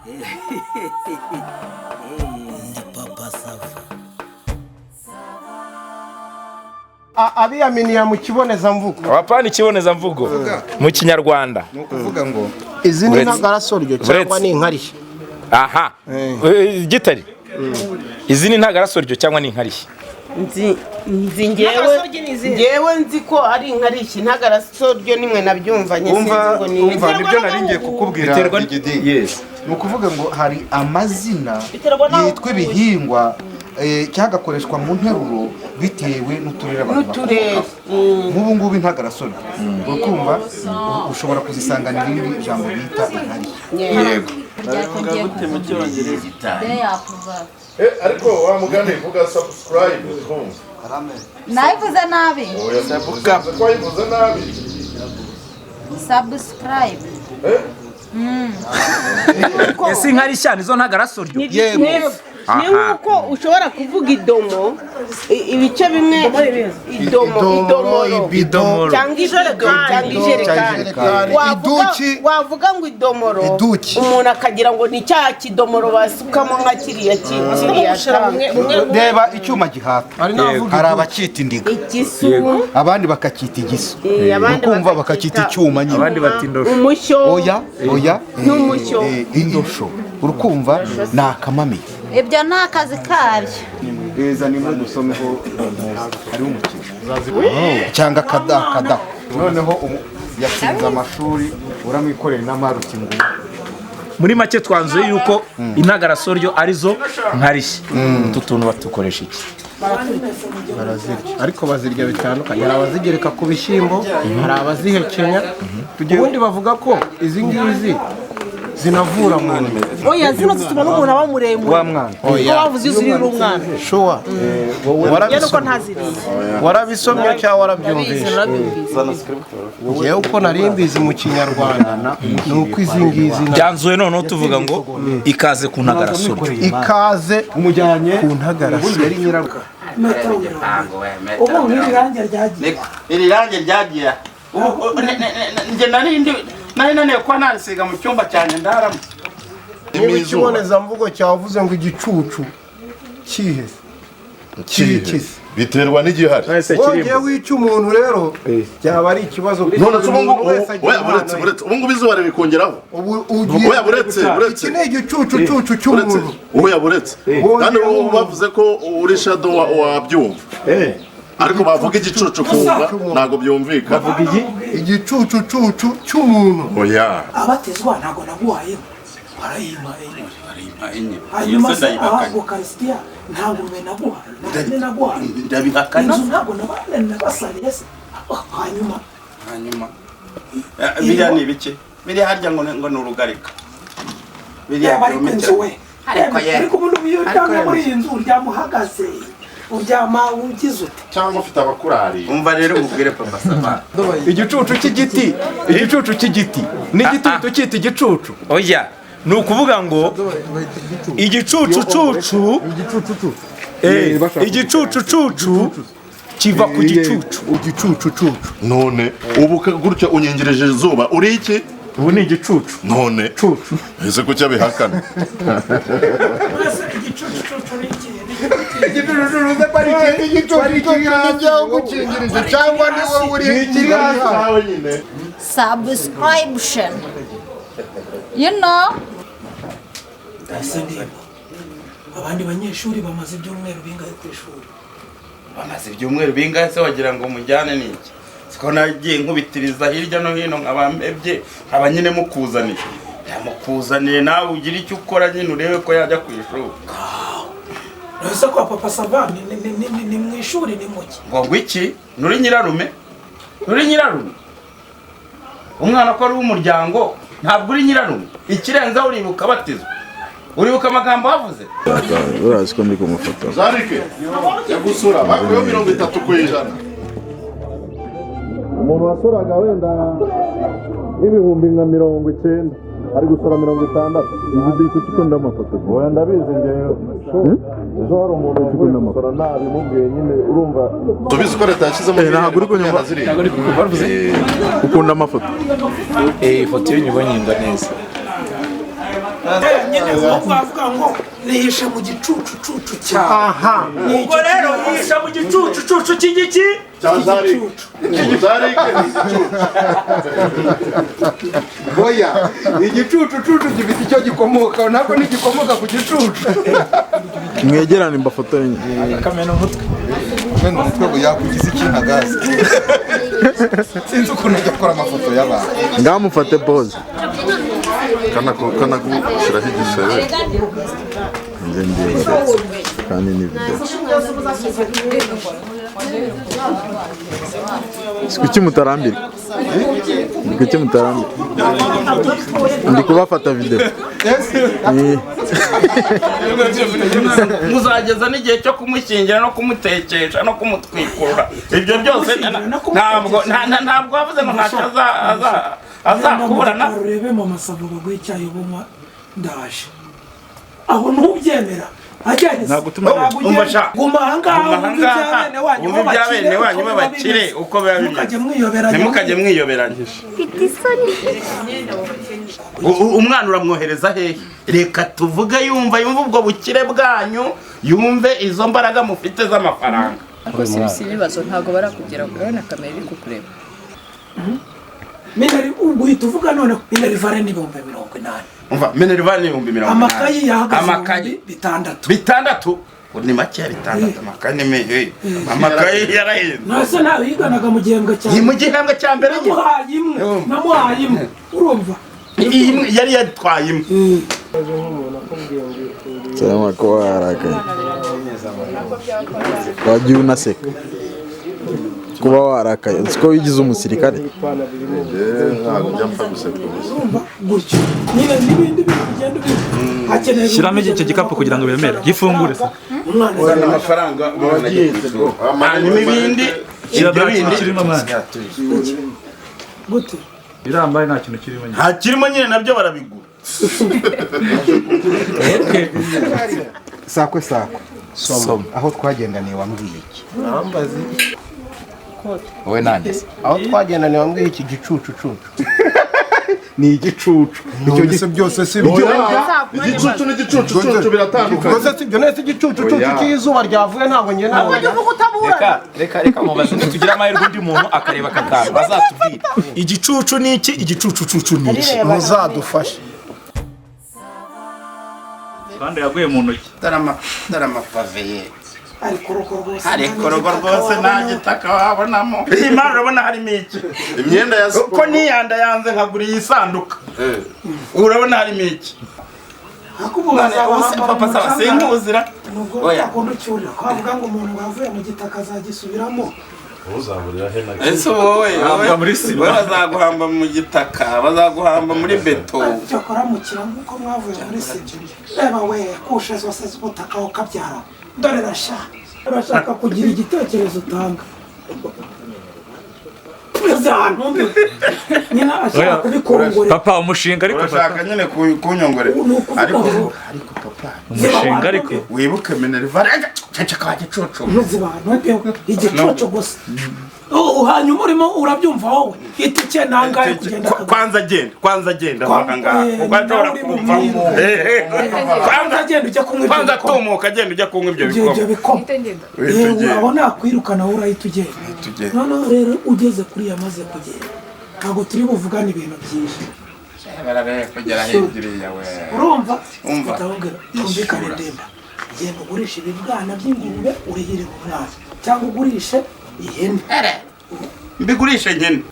Ndi papa Sava. Abiyaminiya mu kibonezamvugo. Abapana ikibonezamvugo mu kinyarwanda. No kuvuga ngo izi ni ntagarasoryo cyangwa ni inkarishye. Aha. Gitari. Izi ni ntagarasoryo cyangwa ni inkarishye. ngewe nzi ko ari inkarishye ntagarasoryo nimwe nabyumvanye sinzi ngo ni umva nibyo naringiye kukubwira yes. No kuvuga ngo hari amazina yitwa ibihingwa cyagakoreshwa mu nteruro bitewe n'uturere abantu nk'ubu ngubu intagarasoryo ukumva ushobora kuzisanganira irindi jambo bita inkarishye. Yego. Ariko wa mugani vuga subscribe home. Naivuze nabi. Twayivuze nabi. Subscribe. Ese inkarishya nizo ntagarasoryo. Yego. Ni uko ushobora kuvuga idomo ibice bimwe idomoro cyangwa ijerekani wavuga ngo idomoro umuntu akagira ngo ni cya kidomoro basukamo nka kiriya reba icyuma gihata hari abakita indiga abandi bakakita igiso ukumva bakakita icyuma nyine abandi batindosho umushyo oya n'umushyo indosho urukumva ni akamami. Ibyo ni akazi kabyo. Beza nimwe dusomeho ari umukino cyangwa kada noneho yatsinze amashuri uramwikorera n'amaruti ngo muri make twanzuye yuko intagarasoryo arizo nkarishye. Utu tuntu batukoresha iki? Barazirya ariko bazirya bitandukanye. Hari abazigereka ku bishyimbo, hari abazihekenya. Ubundi bavuga ko izi ngizi zinavura mu nda. Oya zino zituma n'umuntu aba muremure. Wa mwana. Oya. Wavuze uziri umwana. Sure. Warabisomye cyangwa warabyumvise? Yewe uko narimbizi mu kinyarwanda nuko izi ngizi byanzuye noneho tuvuga ngo ikaze ku ntagarasoryo. Ikaze umujyanye ku ntagarasoryo. Yari nyiraruka. Ubu iri range ryagiye. Nje nari kwa narisiga mu cyumba cyane ndaramo. Ikibonezamvugo cyavuze ngo igicucu kihese. Kikise. Biterwa n'igihari. Wowe wica umuntu rero cyaba ari ikibazo. None ubu ngubu izuba ribikongeraho. Oya buretse. Iki ni igicucu cy'umuntu. Oya buretse. Kandi ubu bavuze ko uri shadow wabyumva. Ariko bavuga igicucu kumva ntago byumvika. Bavuga igicucu cy'umuntu. Oya. Abatezwa ntago naguhaye. Arayima enye. Hanyuma aho Kristiya ntago menaguha. Naguha. Ndabihakana. Ntago nabasaliye se. Hanyuma. Biriya ni bike. Biriya harya ngo nurugarika. Biriya birometero. Ariko umuntu biyujyana muri iyi nzu ryamuhagaze. Uryama ugize ute cyangwa ufite abakurari. Umva rero ubwire papa Sava. Igicucu cy'igiti n'igitutu cyita igicucu. Oya ni ukuvuga ngo igicucu kiva ku gicucu. None ubu gutyo unyengereje izuba uri iki? Ubu ni igicucu. None ese ko cyabihakana. Subscription. You know? Abandi banyeshuri bamaze ibyumweru bingahe ku ishuri. Bamaze ibyumweru bingahe se wagira ngo mujyane niki? Siko nagiye nkubitiriza hirya no hino nkabambebye abanyine mukuzaniye. Yamukuzaniye nawe ugira icyo ukora nyine urebe ko yajya ku ishuri. Nose kwa papa Sava ni mu ishuri ni muki. Ngo iki? Nuri nyirarume? Umwana ko ari umuryango ntabwo uri nyirarume. Ikirenza uribuka batizwa. Uribuka amagambo bavuze? Urazi ko ndi kumufotora. Zarike. Yagusura bakuyo 30%. Umuntu wasuraga wenda n'ibihumbi nka 90 ari gusura 60. Izi diko tukunda amafoto. Oya ndabizi ngeyo. Ejo hari umuntu ukunda amafoto nabi mubwiye nyine urumva. Tubizi ko leta yashizemo ntabwo uri kunyumva. Ntabwo uri kubavuze. Ukunda amafoto. Foto yo nyibonye neza. nyine bavuga ngo nihishe mu gicucu cyawe. aha ubwo rero yihisha mu gicucu cy'igiki oya igicucu gifite icyo gikomoka ntabwo nigikomoka ku gicucu. mwegerane mbafotoranye akamena umutwe Meno umutwe ngo yakugize ikinagazi. Sinzi ukuntu ajya gukora amafoto y'abantu. ngamufate pose kana gushyiraho igisebe nze ndiye kandi ni video kuki mutarambira ndi kubafata video muzageza n'igihe cyo kumushyingira no kumutekesha no kumutwikurura ibyo byose ntabwo wavuze ngo ntacyo azakuburana. Urebe mama Sava baguhe icyayi ubunywa ndaje aho ntubyemera guma ahangaha wumva ibya bene wanyu b'abakire uko biba bimeze ntimukajye mwiyoberanyije. Umwana uramwohereza hehe? Reka tuvuge yumva ubwo bukire bwanyu, yumve izo mbaraga mufite z'amafaranga. Si ibibazo ntabwo barakugera urabona kamera iri kukureba. Minari uhita uvuga none Minerivare ni 80. Umva Minerivare ni 80. Amakayi yahagaze 6. Ni make ya 6 amakayi ni mehe. Amakayi yarahenze. Nase nawe yiganaga mu gihembwe cya mbere namuhaye imwe urumva yari yatwaye imwe. Sema ko haraka wagiye unaseka kuba warakaye siko wigize umusirikare ntabwo byapfa guseka gutyo nyine n'ibindi bigenda hakeneye shyiramo icyo gikapu kugira ngo bemere gifungure se uzana amafaranga hanyuma ibindi kirimo mwana gute birambaye nta kintu kirimo nta kirimo nyine nabyo barabigura. Sakwe soma aho twagendaniye wambwiye iki? nambazi Wowe nandese aho twagendaniye wambwiye iki gicucu ni igicucu icyo gise byose si byo. igicucu n'igicucu biratandukanye rwose ibyo nese igicucu cy'izuba ryavuye ntabwo njye nawe reka mubaze tugira amahirwe undi muntu akareba akakara bazatubwira igicucu ni iki igicucu ni iki muzadufashe. kandi yaguye mu ntoki dore amapave ye ariko rogo rwose nta gitaka wabonamo. Iyi mpano urabona harimo iki? imyenda ya siporo ko niyanda yanze nkagura iyi sanduka urabona harimo iki? Papa Sava sinkuzira oya kunducyurira kwavuga ngo umuntu wavuye mu gitaka azagisubiramo. uzaburira he na ese wowe bazaguhamba mu gitaka bazaguhamba muri beto cyakora mu kirango ko mwavuye muri sibyo. Reba we kushe zose z'ubutaka ukabyara dore urashaka kugira igitekerezo utanga nyina ashaka kubikongorera. papa umushinga ariko urashaka nyine kunyongorera ariko papa umushinga ariko wibuke Minerivare ceceka wagicucu igicucu gusa hanyuma urimo urabyumva wowe itike nangaye kugenda kwanza genda ngaha ukashobora kumva kwanza tumuka genda ujya kunywa ibyo bikoma urabona kwirukana wowe urahita ugenda. Noneho rero ugeze kuri yamaze kugenda ntabwo turi buvugane ibintu byinshi kugera hejuru yawe urumva tumvikane ndemba genda ugurisha ibibwana by'ingurube urihire mu mwana cyangwa ugurishe ihene mbigurishe nyine